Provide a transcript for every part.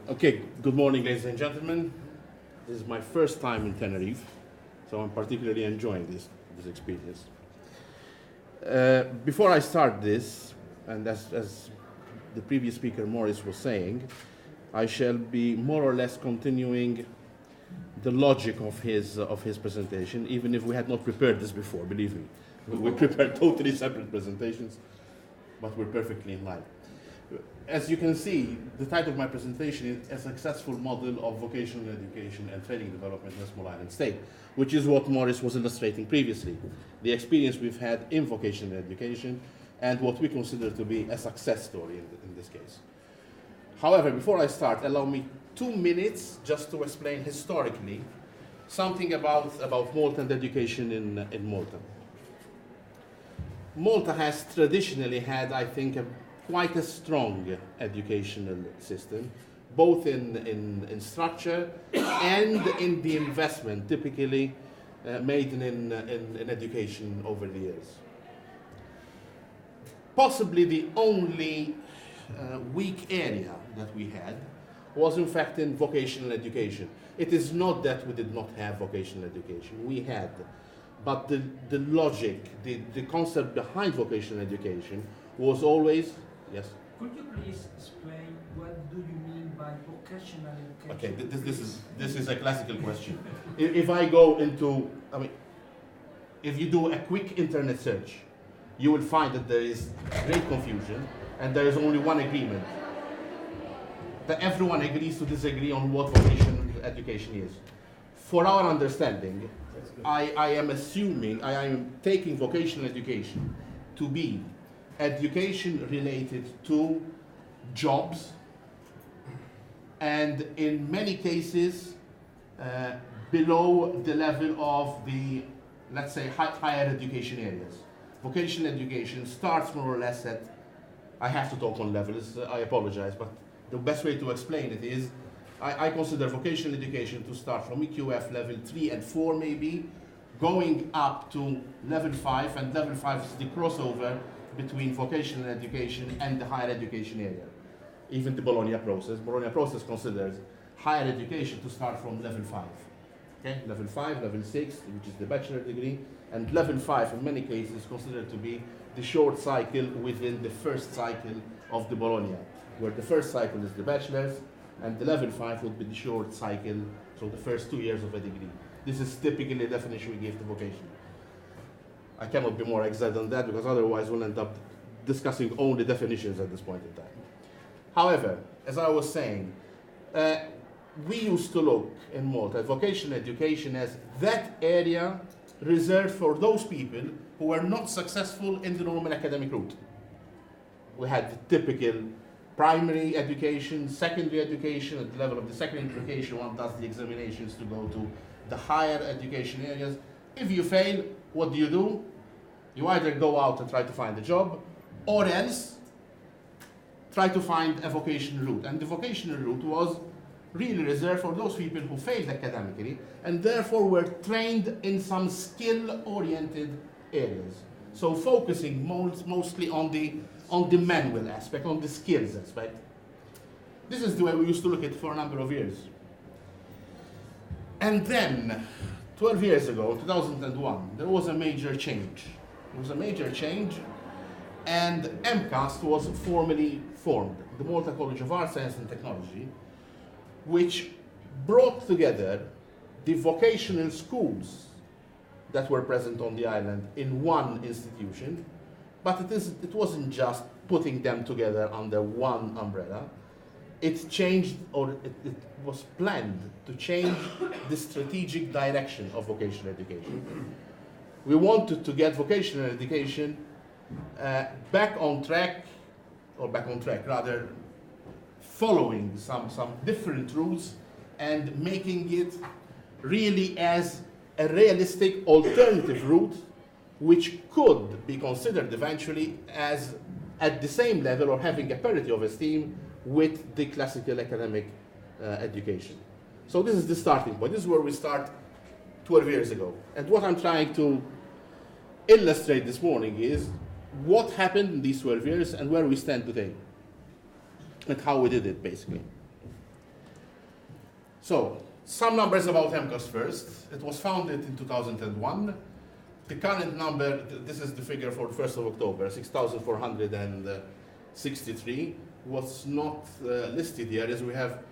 Okay, good morning, ladies and gentlemen. This is my first time in Tenerife, so I'm particularly enjoying this experience. Before I start this, and as the previous speaker Morris was saying, I shall be more or less continuing the logic of his presentation, even if we had not prepared this before, believe me. We prepared totally separate presentations, but we're perfectly in line. As you can see, the title of my presentation is A Successful Model of Vocational Education and Training Development in a Small Island State, which is what Morris was illustrating previously. The experience we've had in vocational education and what we consider to be a success story in this case. However, before I start, allow me 2 minutes just to explain historically something about Malta and education in Malta. Malta has traditionally had, I think, quite a strong educational system, both in structure and in the investment typically made in education over the years. Possibly the only weak area that we had was in fact in vocational education. It is not that we did not have vocational education, we had, but the logic, the concept behind vocational education was always. Yes. Could you please explain what do you mean by vocational education? Okay, this is a classical question. If I go into, if you do a quick internet search, you will find that there is great confusion and there is only one agreement. That everyone agrees to disagree on what vocational education is. For our understanding, I am taking vocational education to be education related to jobs and in many cases below the level of the, let's say, higher education areas. Vocational education starts more or less at, I have to talk on levels, I apologize, but the best way to explain it is I consider vocational education to start from EQF level 3 and 4 maybe, going up to level 5, and level 5 is the crossover between vocational education and the higher education area. Even the Bologna process considers higher education to start from level 5. Okay? Level 5, level 6, which is the bachelor degree, and level 5 in many cases is considered to be the short cycle within the first cycle of the Bologna, where the first cycle is the bachelor's, and the level 5 would be the short cycle, so the first 2 years of a degree. This is typically the definition we give to vocation. I cannot be more exact than that because otherwise we'll end up discussing only definitions at this point in time. However, as I was saying, we used to look in Malta at vocational education as that area reserved for those people who were not successful in the normal academic route. We had the typical primary education, secondary education. At the level of the secondary education, one does the examinations to go to the higher education areas. If you fail, what do? You either go out and try to find a job, or else try to find a vocational route. And the vocational route was really reserved for those people who failed academically and therefore were trained in some skill-oriented areas. So focusing mostly on the manual aspect, on the skills aspect. This is the way we used to look at it for a number of years. And then, 12 years ago, 2001, there was a major change. There was a major change, and MCAST was formally formed, the Malta College of Art, Science and Technology, which brought together the vocational schools that were present on the island in one institution, but it wasn't just putting them together under one umbrella. It changed, or it was planned to change the strategic direction of vocational education. We wanted to get vocational education back on track, rather following some different routes and making it really as a realistic alternative route which could be considered eventually as at the same level or having a parity of esteem with the classical academic education. So this is the starting point. This is where we start 12 years ago. And what I'm trying to illustrate this morning is what happened in these 12 years and where we stand today. and how we did it, basically. So, some numbers about MCAS first. It was founded in 2001. The current number, this is the figure for 1st of October, 6,463. What's not listed here is we have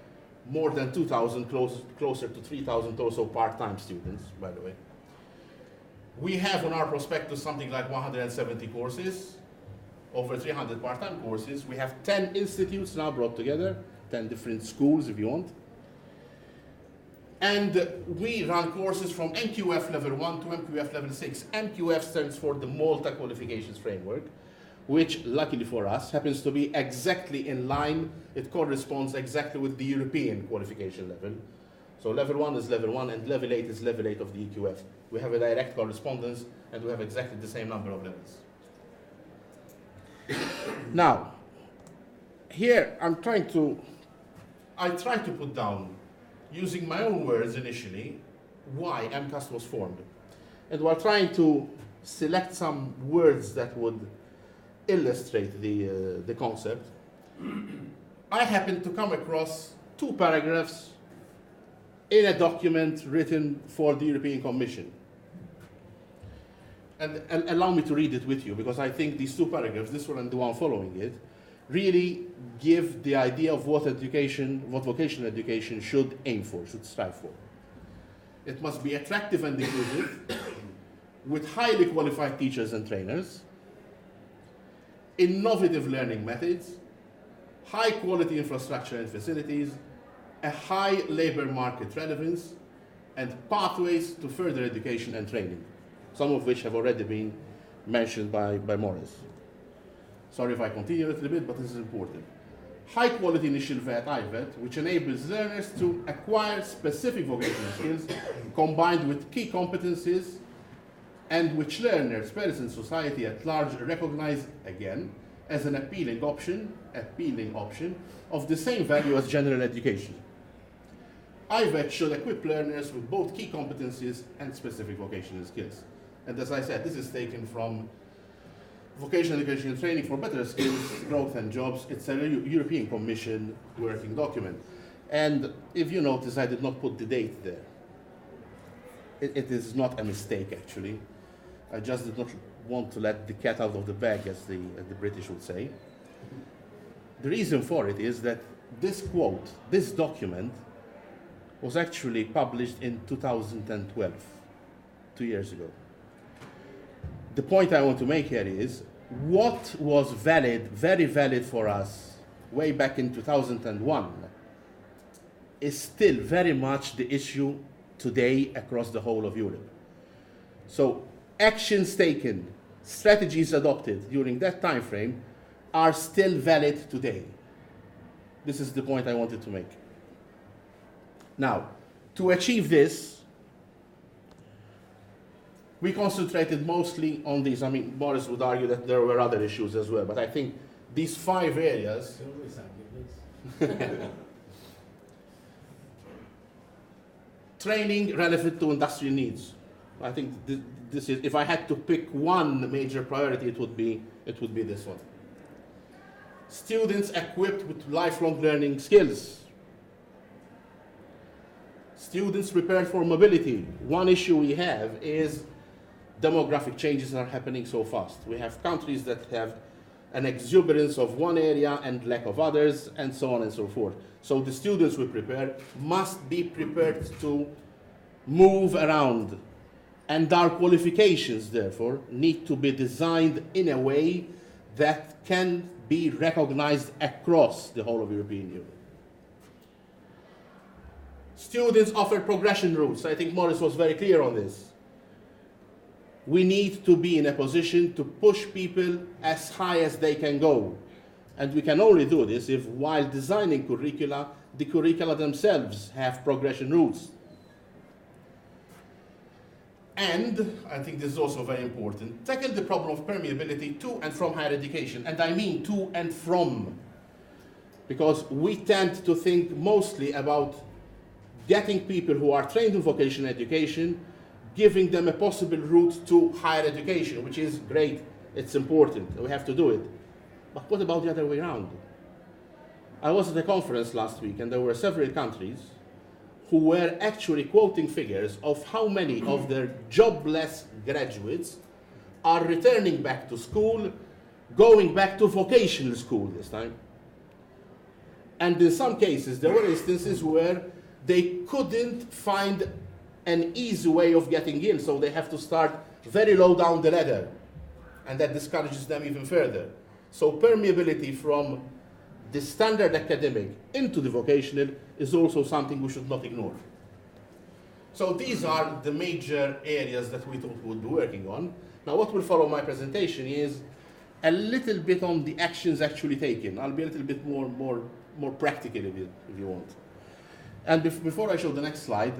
more than 2,000, closer to 3,000 also part-time students, by the way. We have on our prospectus something like 170 courses, over 300 part-time courses. We have 10 institutes now brought together, 10 different schools if you want. And we run courses from MQF level 1 to MQF level 6. MQF stands for the Malta Qualifications Framework, which, luckily for us, happens to be exactly in line. It corresponds exactly with the European qualification level. So level 1 is level 1, and level 8 is level 8 of the EQF. We have a direct correspondence, and we have exactly the same number of levels. Now, here I try to put down, using my own words initially, why MCAS was formed. And while trying to select some words that would illustrate the concept, I happened to come across 2 paragraphs in a document written for the European Commission. And allow me to read it with you, because I think these 2 paragraphs, this one and the one following it, really give the idea of what vocational education should aim for, should strive for. It must be attractive and inclusive, with highly qualified teachers and trainers, innovative learning methods, high quality infrastructure and facilities, a high labor market relevance, and pathways to further education and training, some of which have already been mentioned by Morris. Sorry if I continue a little bit, but this is important. High quality initial VET, IVET, which enables learners to acquire specific vocational skills combined with key competencies, and which learners, parents and society at large recognize, again, as an appealing option of the same value as general education. IVET should equip learners with both key competencies and specific vocational skills. And as I said, this is taken from Vocational Education and Training for Better Skills, Growth and Jobs. It's a European Commission working document. And if you notice, I did not put the date there. It is not a mistake, actually. I just did not want to let the cat out of the bag, as the British would say. The reason for it is that this quote, this document, was actually published in 2012, 2 years ago. The point I want to make here is, what was valid, very valid for us way back in 2001, is still very much the issue today across the whole of Europe. So actions taken, strategies adopted during that time frame are still valid today. This is the point I wanted to make. Now, to achieve this, we concentrated mostly on these. I mean, Morris would argue that there were other issues as well, but I think these 5 areas. Training relevant to industrial needs. I think this is, if I had to pick one major priority, it would be this one. Students equipped with lifelong learning skills. Students prepared for mobility. One issue we have is demographic changes are happening so fast. We have countries that have an exuberance of one area and lack of others, and so on and so forth. So the students we prepare must be prepared to move around, and our qualifications, therefore, need to be designed in a way that can be recognized across the whole of European Union. Students offer progression routes. I think Morris was very clear on this. We need to be in a position to push people as high as they can go. And we can only do this if, while designing curricula, the curricula themselves have progression routes. And, I think this is also very important, tackle the problem of permeability to and from higher education. And I mean to and from. Because we tend to think mostly about getting people who are trained in vocational education, giving them a possible route to higher education, which is great, it's important, we have to do it. But what about the other way around? I was at a conference last week, and there were several countries who were actually quoting figures of how many of their jobless graduates are returning back to school, going back to vocational school this time. And in some cases, there were instances where they couldn't find an easy way of getting in, so they have to start very low down the ladder, and that discourages them even further. So permeability from the standard academic into the vocational is also something we should not ignore. So these are the major areas that we thought we would be working on. Now what will follow my presentation is a little bit on the actions actually taken. I'll be a little bit more practical if you want. And before I show the next slide,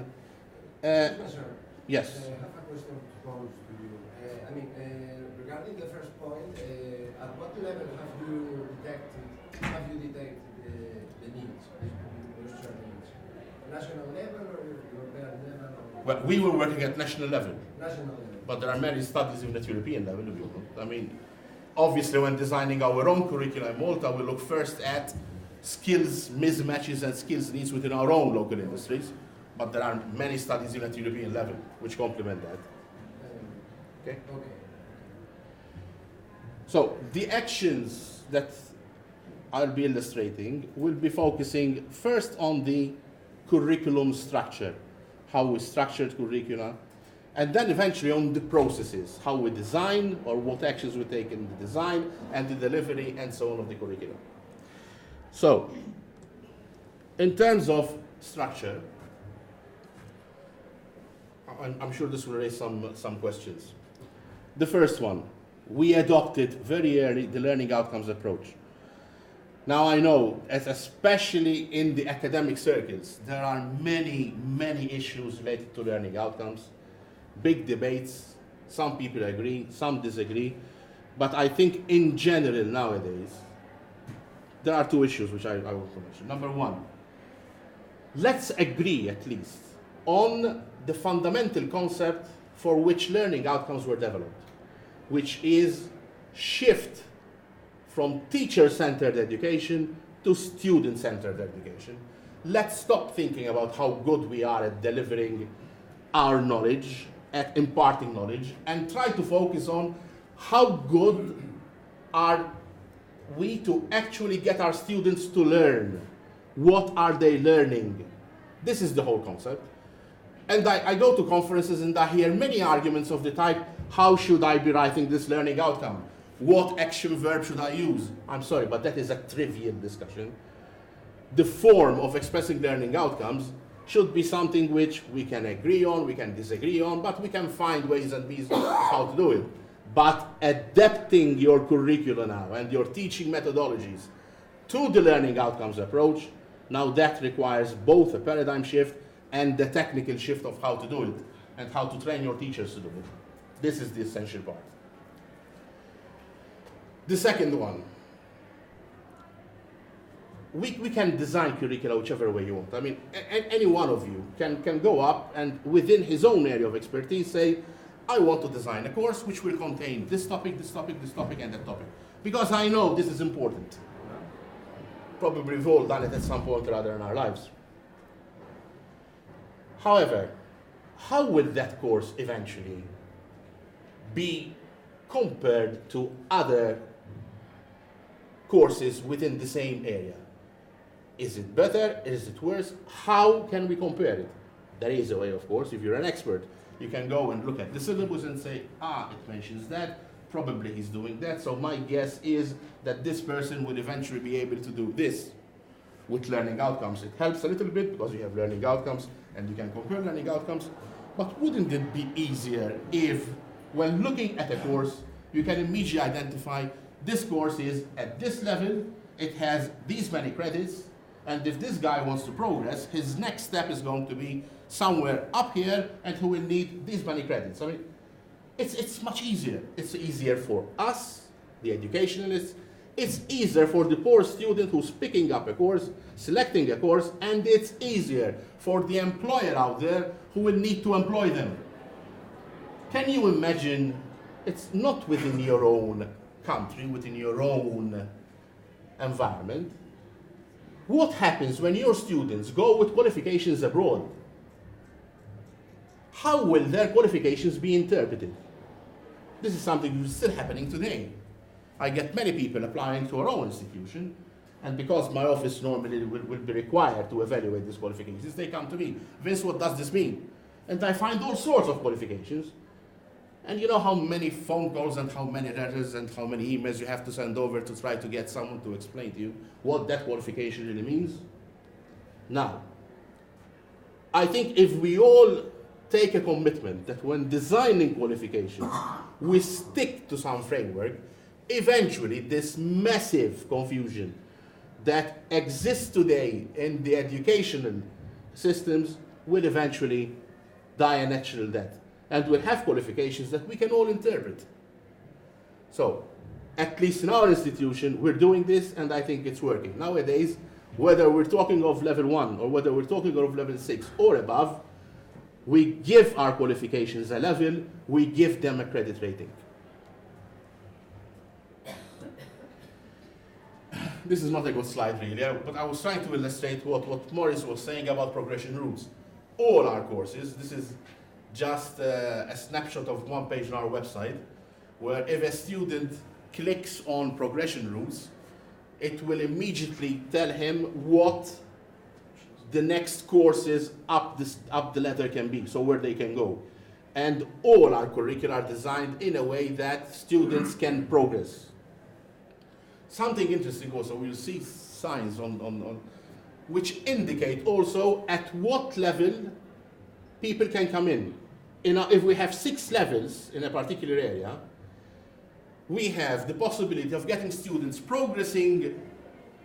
yes. I have a question to pose to you. Regarding the first point, at what level have you detected the needs, the muestra needs? National level or European level? Well, we were working at national level. National level. But there are many studies even at European level. I mean, obviously when designing our own curricula in Malta, we look first at skills mismatches and skills needs within our own local industries. But there are many studies even at European level which complement that. Okay? Okay. So the actions that I'll be illustrating will be focusing first on the curriculum structure, how we structured curricula, and then eventually on the processes, how we design or what actions we take in the design and the delivery and so on of the curriculum. So, in terms of structure, I'm sure this will raise some questions. The first one, we adopted very early the learning outcomes approach. Now I know, especially in the academic circles, there are many issues related to learning outcomes, big debates, some people agree, some disagree, but I think in general nowadays, there are two issues which I want to mention. Number one, let's agree at least on the fundamental concept for which learning outcomes were developed, which is shift from teacher-centered education to student-centered education. Let's stop thinking about how good we are at delivering our knowledge, at imparting knowledge, and try to focus on how good are we to actually get our students to learn. What are they learning? This is the whole concept. And I go to conferences and I hear many arguments of the type, how should I be writing this learning outcome? What action verb should I use? I'm sorry, but that is a trivial discussion. The form of expressing learning outcomes should be something which we can agree on, we can disagree on, but we can find ways and means of how to do it. But adapting your curricula now and your teaching methodologies to the learning outcomes approach, now that requires both a paradigm shift and the technical shift of how to do it and how to train your teachers to do it. This is the essential part. The second one, we can design curricula whichever way you want. I mean, any one of you can go up and within his own area of expertise say, I want to design a course which will contain this topic, this topic, this topic, and that topic. Because I know this is important. Probably we've all done it at some point or other in our lives. However, how will that course eventually be compared to other courses within the same area? Is it better? Is it worse? How can we compare it? There is a way, of course. If you're an expert, you can go and look at the syllabus and say, it mentions that, probably he's doing that, so my guess is that this person will eventually be able to do this with learning outcomes. It helps a little bit because you have learning outcomes and you can compare learning outcomes, but wouldn't it be easier if, when looking at a course, you can immediately identify this course is at this level, it has these many credits, and if this guy wants to progress, his next step is going to be somewhere up here, and he will need these many credits. I mean, it's much easier. It's easier for us, the educationalists. It's easier for the poor student who's picking up a course, selecting a course, and it's easier for the employer out there who will need to employ them. Can you imagine, it's not within your own country, within your own environment, what happens when your students go with qualifications abroad? How will their qualifications be interpreted? This is something which is still happening today. I get many people applying to our own institution, and because my office normally will be required to evaluate these qualifications, they come to me, Vince, what does this mean? And I find all sorts of qualifications. And you know how many phone calls and how many letters and how many emails you have to send over to try to get someone to explain to you what that qualification really means? Now, I think if we all take a commitment that when designing qualifications, we stick to some framework, eventually this massive confusion that exists today in the educational systems will eventually die a natural death. And we'll have qualifications that we can all interpret. So, at least in our institution, we're doing this, and I think it's working. Nowadays, whether we're talking of level 1 or whether we're talking of level 6 or above, we give our qualifications a level, we give them a credit rating. This is not a good slide really, but I was trying to illustrate what Maurice was saying about progression routes. All our courses, this is just a snapshot of one page on our website, where if a student clicks on progression routes, it will immediately tell him what the next courses up the ladder can be, so where they can go. And all our curricula are designed in a way that students can progress. Something interesting also, we'll see signs on which indicate also at what level people can come in. If we have 6 levels in a particular area, we have the possibility of getting students progressing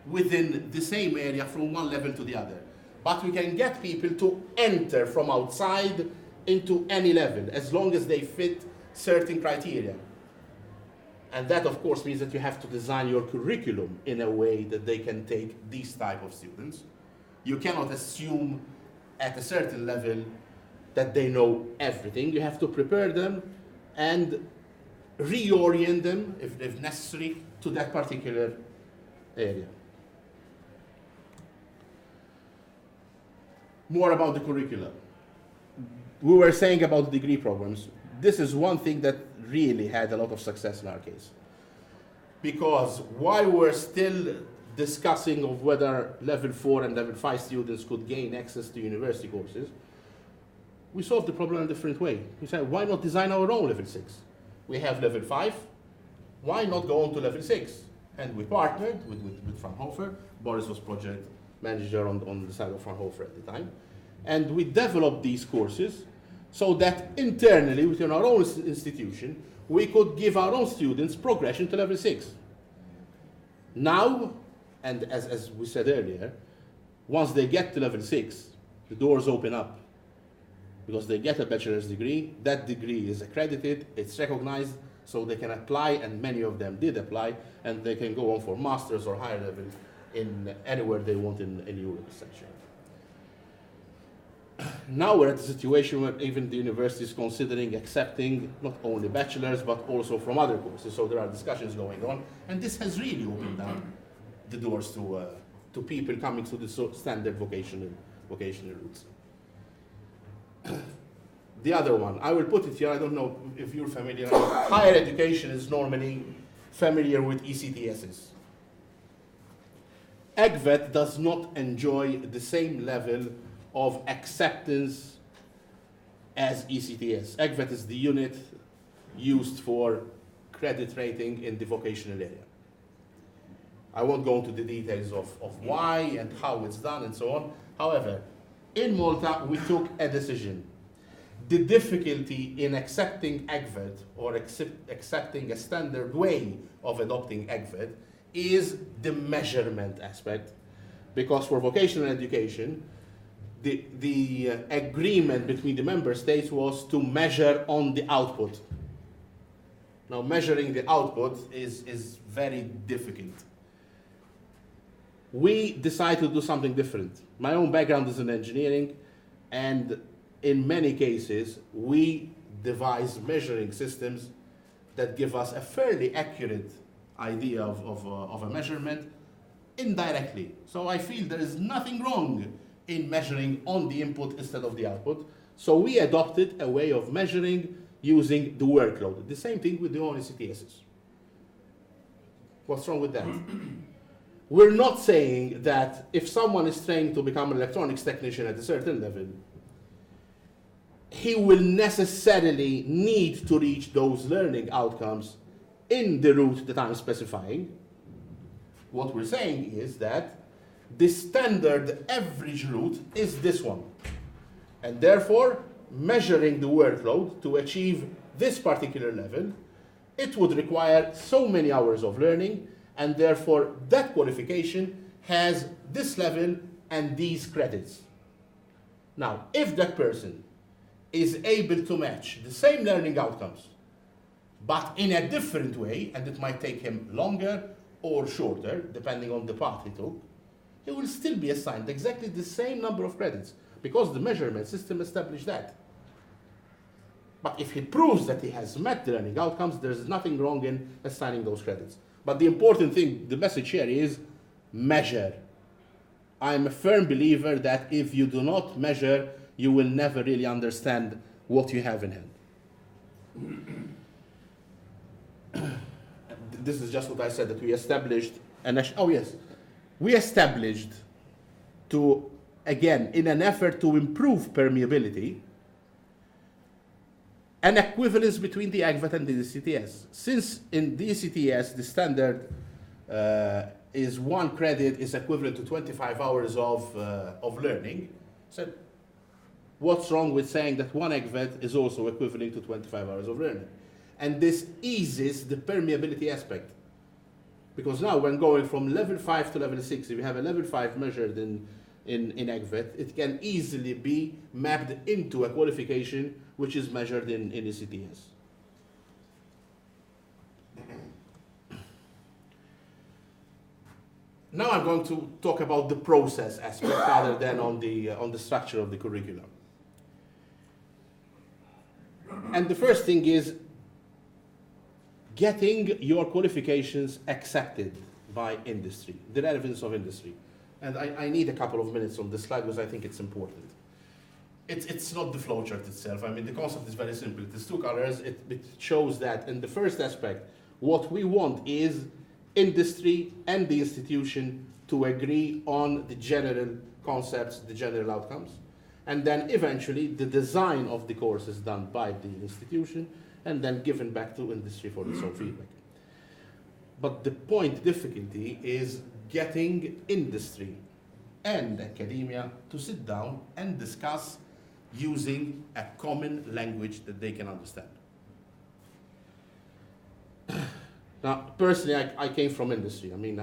within the same area from one level to the other. But we can get people to enter from outside into any level as long as they fit certain criteria. And that of course means that you have to design your curriculum in a way that they can take these type of students. You cannot assume at a certain level that they know everything. You have to prepare them and reorient them, if necessary, to that particular area. More about the curricula. We were saying about degree programs. This is one thing that really had a lot of success in our case. Because while we're still discussing of whether level 4 and level 5 students could gain access to university courses, we solved the problem in a different way. We said, why not design our own level 6? We have level 5, why not go on to level 6? And we partnered with Fraunhofer. Boris was project manager on the side of Fraunhofer at the time. And we developed these courses so that internally within our own institution, we could give our own students progression to level 6. Now, and as we said earlier, once they get to level 6, the doors open up. Because they get a bachelor's degree, that degree is accredited, it's recognized, so they can apply, and many of them did apply, and they can go on for master's or higher level in anywhere they want in Europe, essentially. Now we're at a situation where even the university is considering accepting not only bachelors, but also from other courses, so there are discussions going on, and this has really opened down the doors to people coming to the standard vocational routes. The other one, I will put it here, I don't know if you're familiar. Higher education is normally familiar with ECTSs. EGVET does not enjoy the same level of acceptance as ECTS. EGVET is the unit used for credit rating in the vocational area. I won't go into the details of why and how it's done and so on. However, in Malta, we took a decision. The difficulty in accepting EGVET or accepting a standard way of adopting EGVET is the measurement aspect. Because for vocational education, the agreement between the member states was to measure on the output. Now, measuring the output is very difficult. We decided to do something different. My own background is in engineering, and in many cases, we devise measuring systems that give us a fairly accurate idea of a measurement, indirectly. So I feel there is nothing wrong in measuring on the input instead of the output. So we adopted a way of measuring using the workload. The same thing with the own ECTSs. What's wrong with that? We're not saying that if someone is trained to become an electronics technician at a certain level, he will necessarily need to reach those learning outcomes in the route that I'm specifying. What we're saying is that the standard average route is this one. And therefore, measuring the workload to achieve this particular level, it would require so many hours of learning, and therefore that qualification has this level and these credits. Now, if that person is able to match the same learning outcomes, but in a different way, and it might take him longer or shorter, depending on the path he took, he will still be assigned exactly the same number of credits, because the measurement system established that. But if he proves that he has met the learning outcomes, there's nothing wrong in assigning those credits. But the important thing, the message here is measure. I'm a firm believer that if you do not measure, you will never really understand what you have in hand. This is just what I said, that we established, we established to, again, in an effort to improve permeability, an equivalence between the AGVAT and the ECTS. Since in the ECTS, the standard is 1 credit is equivalent to 25 hours of learning. So what's wrong with saying that 1 AGVAT is also equivalent to 25 hours of learning? And this eases the permeability aspect. Because now when going from level 5 to level 6, if you have a level 5 measured in AGVAT, it can easily be mapped into a qualification which is measured in ECTS. Now I'm going to talk about the process aspect rather than on the structure of the curriculum. And the first thing is getting your qualifications accepted by industry, the relevance of industry. And I need a couple of minutes on this slide because I think it's important. It's not the flowchart itself. I mean, the concept is very simple. There's 2 colors. It shows that in the first aspect, what we want is industry and the institution to agree on the general concepts, the general outcomes. And then eventually the design of the course is done by the institution and then given back to industry for its own feedback. But the difficulty is getting industry and academia to sit down and discuss using a common language that they can understand. Now, personally, I came from industry. I mean,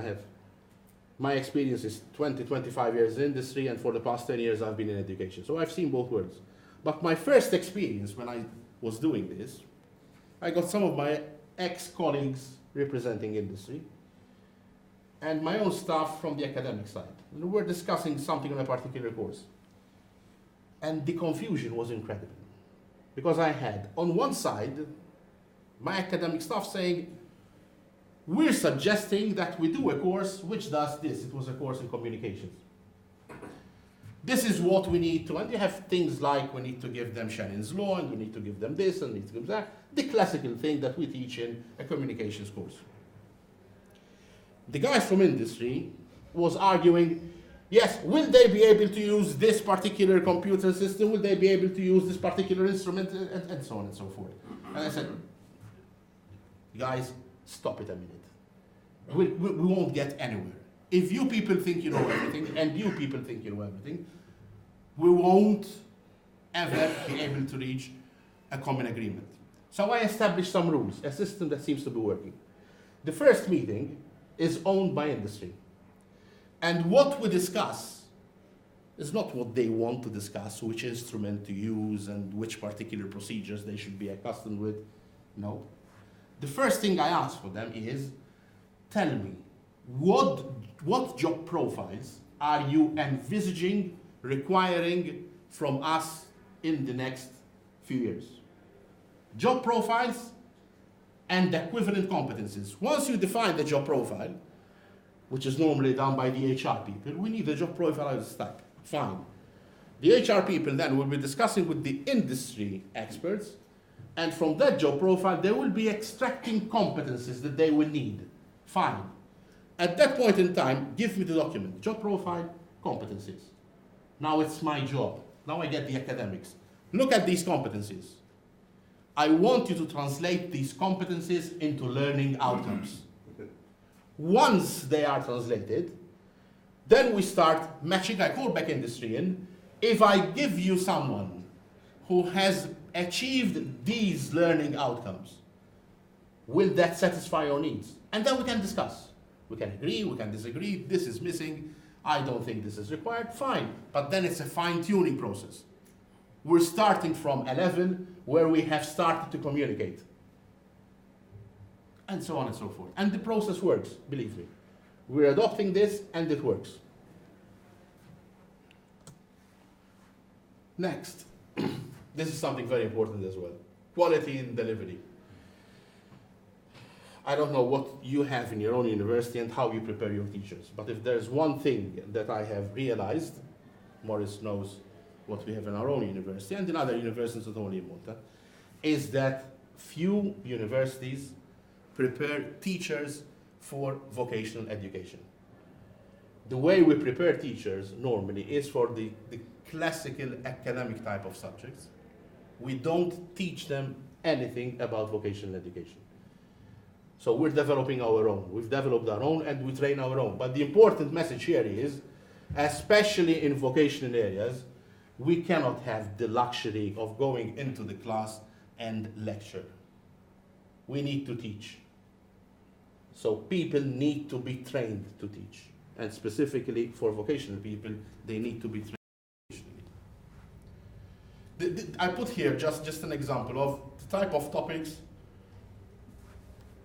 my experience is 20, 25 years in industry, and for the past 10 years I've been in education. So I've seen both worlds. But my first experience when I was doing this, I got some of my ex-colleagues representing industry and my own staff from the academic side. And we were discussing something on a particular course. And the confusion was incredible. Because I had, on one side, my academic staff saying, we're suggesting that we do a course which does this. It was a course in communications. This is what we need to, and you have things like we need to give them Shannon's law, and we need to give them this, and we need to give them that. The classical thing that we teach in a communications course. The guys from industry was arguing, yes, will they be able to use this particular computer system? Will they be able to use this particular instrument? And so on and so forth. And I said, guys, stop it a minute. We won't get anywhere. If you people think you know everything, and you people think you know everything, we won't ever be able to reach a common agreement. So I established some rules, a system that seems to be working. The first meeting is owned by industry. And what we discuss is not what they want to discuss, which instrument to use and which particular procedures they should be accustomed with. No. The first thing I ask for them is, tell me, what job profiles are you envisaging requiring from us in the next few years? Job profiles and equivalent competencies. Once you define the job profile, which is normally done by the HR people. We need a job profile of this type. Fine. The HR people then will be discussing with the industry experts, and from that job profile, they will be extracting competencies that they will need. Fine. At that point in time, give me the document, job profile, competencies. Now it's my job. Now I get the academics. Look at these competencies. I want you to translate these competencies into learning outcomes. Once they are translated, then we start matching. I call back industry in. If I give you someone who has achieved these learning outcomes, will that satisfy your needs? And then we can discuss. We can agree, we can disagree, this is missing, I don't think this is required, fine. But then it's a fine-tuning process. We're starting from 11, where we have started to communicate. And so on and so forth. And the process works, believe me. We're adopting this, and it works. Next, this is something very important as well. Quality in delivery. I don't know what you have in your own university and how you prepare your teachers, but if there's one thing that I have realized, Maurice knows what we have in our own university and in other universities, not only in Malta, is that few universities prepare teachers for vocational education. The way we prepare teachers normally is for the classical academic type of subjects. We don't teach them anything about vocational education. So we're developing our own. We've developed our own and we train our own. But the important message here is, especially in vocational areas, we cannot have the luxury of going into the class and lecture. We need to teach. So people need to be trained to teach. And specifically for vocational people, they need to be trained. I put here just an example of the type of topics.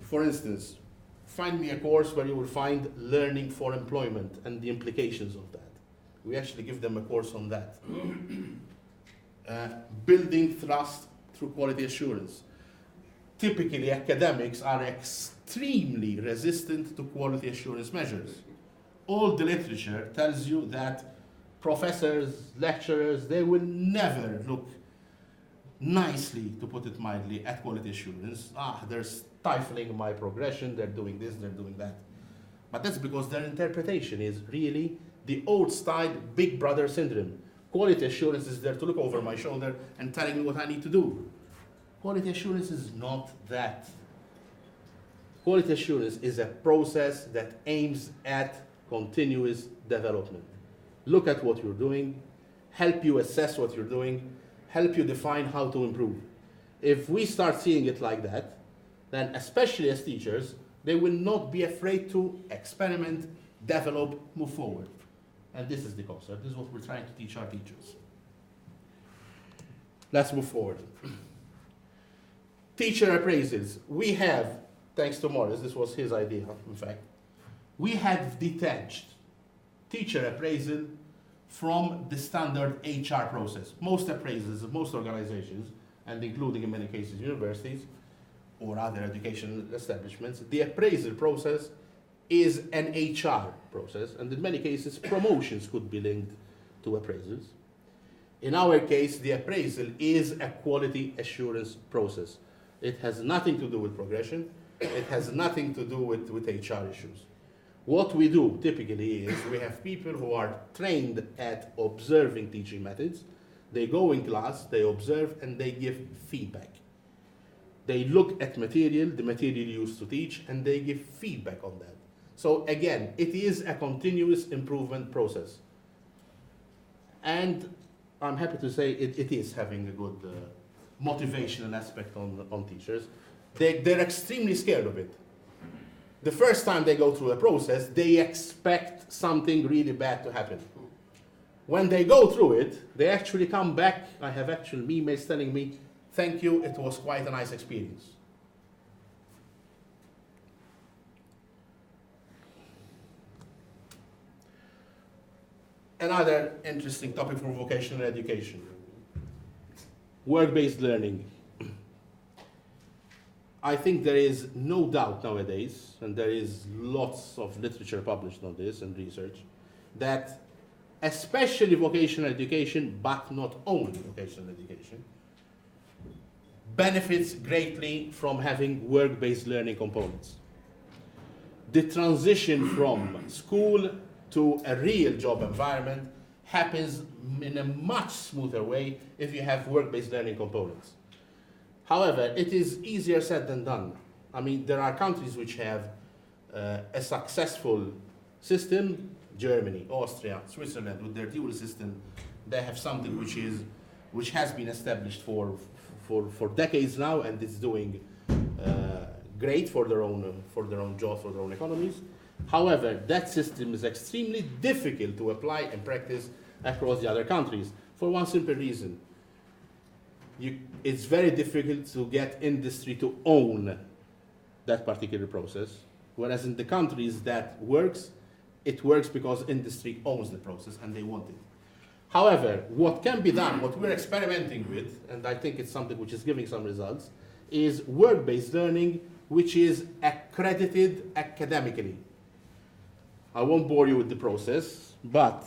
For instance, find me a course where you will find learning for employment and the implications of that. We actually give them a course on that. Building trust through quality assurance. Typically, academics are extremely resistant to quality assurance measures. All the literature tells you that professors, lecturers, they will never look nicely, to put it mildly, at quality assurance. They're stifling my progression, they're doing this, they're doing that. But that's because their interpretation is really the old-style big brother syndrome. Quality assurance is there to look over my shoulder and telling me what I need to do. Quality assurance is not that. Quality assurance is a process that aims at continuous development. Look at what you're doing, help you assess what you're doing, help you define how to improve. If we start seeing it like that, then especially as teachers, they will not be afraid to experiment, develop, move forward. And this is the concept. This is what we're trying to teach our teachers. Let's move forward. Teacher appraisals. We have, thanks to Morris, this was his idea, in fact, we have detached teacher appraisal from the standard HR process. Most appraisals of most organizations, and including in many cases universities or other educational establishments, the appraisal process is an HR process, and in many cases promotions could be linked to appraisals. In our case, the appraisal is a quality assurance process. It has nothing to do with progression. It has nothing to do with HR issues. What we do typically is we have people who are trained at observing teaching methods. They go in class, they observe, and they give feedback. They look at material, the material used to teach, and they give feedback on that. So again, it is a continuous improvement process. And I'm happy to say it is having a good motivational aspect on teachers. They're extremely scared of it. The first time they go through a process, they expect something really bad to happen. When they go through it, they actually come back. I have actual emails telling me, thank you, it was quite a nice experience. Another interesting topic for vocational education. Work-based learning. I think there is no doubt nowadays, and there is lots of literature published on this and research, that especially vocational education, but not only vocational education, benefits greatly from having work-based learning components. The transition from school to a real job environment happens in a much smoother way if you have work-based learning components. However, it is easier said than done. I mean, there are countries which have a successful system, Germany, Austria, Switzerland, with their dual system. They have something which has been established for decades now, and it's doing great for their own jobs, for their own economies. However, that system is extremely difficult to apply and practice across the other countries for one simple reason. It's very difficult to get industry to own that particular process, whereas in the countries that works, it works because industry owns the process and they want it. However, what can be done, what we're experimenting with, and I think it's something which is giving some results, is work-based learning, which is accredited academically. I won't bore you with the process, but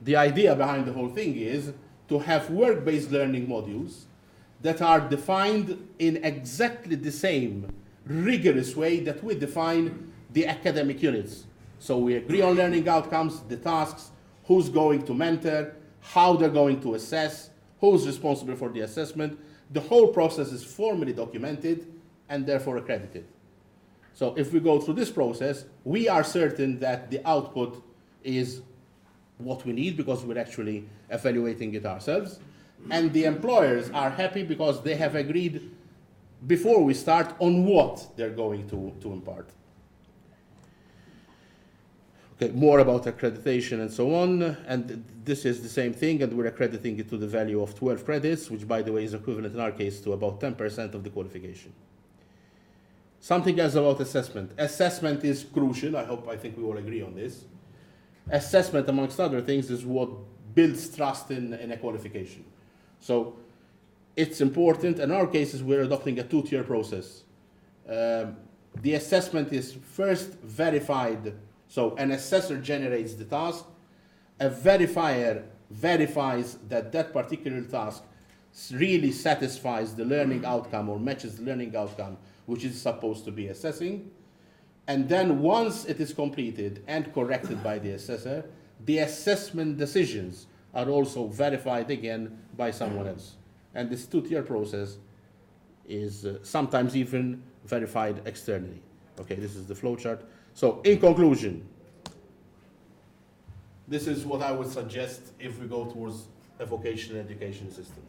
the idea behind the whole thing is to have work-based learning modules that are defined in exactly the same rigorous way that we define the academic units. So we agree on learning outcomes, the tasks, who's going to mentor, how they're going to assess, who's responsible for the assessment. The whole process is formally documented and therefore accredited. So if we go through this process, we are certain that the output is what we need because we're actually evaluating it ourselves. And the employers are happy because they have agreed before we start on what they're going to impart. Okay, more about accreditation and so on. And this is the same thing, and we're accrediting it to the value of 12 credits, which by the way is equivalent in our case to about 10% of the qualification. Something else about assessment. Assessment is crucial. I think we all agree on this. Assessment, amongst other things, is what builds trust in a qualification. So it's important. In our cases, we're adopting a two-tier process. The assessment is first verified. So an assessor generates the task. A verifier verifies that that particular task really satisfies the learning outcome or matches the learning outcome which is supposed to be assessing. And then once it is completed and corrected by the assessor, the assessment decisions are also verified again by someone else. And this two-tier process is sometimes even verified externally. Okay, this is the flowchart. So in conclusion, this is what I would suggest if we go towards a vocational education system.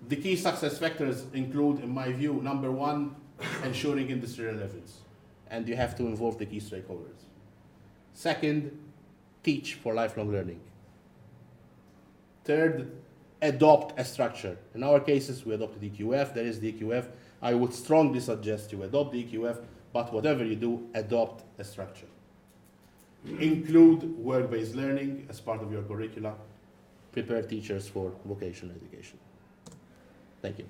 The key success factors include, in my view, number one, ensuring industry relevance. And you have to involve the key stakeholders. Second, teach for lifelong learning. Third, adopt a structure. In our cases, we adopted EQF. There is the EQF. I would strongly suggest you adopt the EQF, but whatever you do, adopt a structure. Include work-based learning as part of your curricula. Prepare teachers for vocational education. Thank you.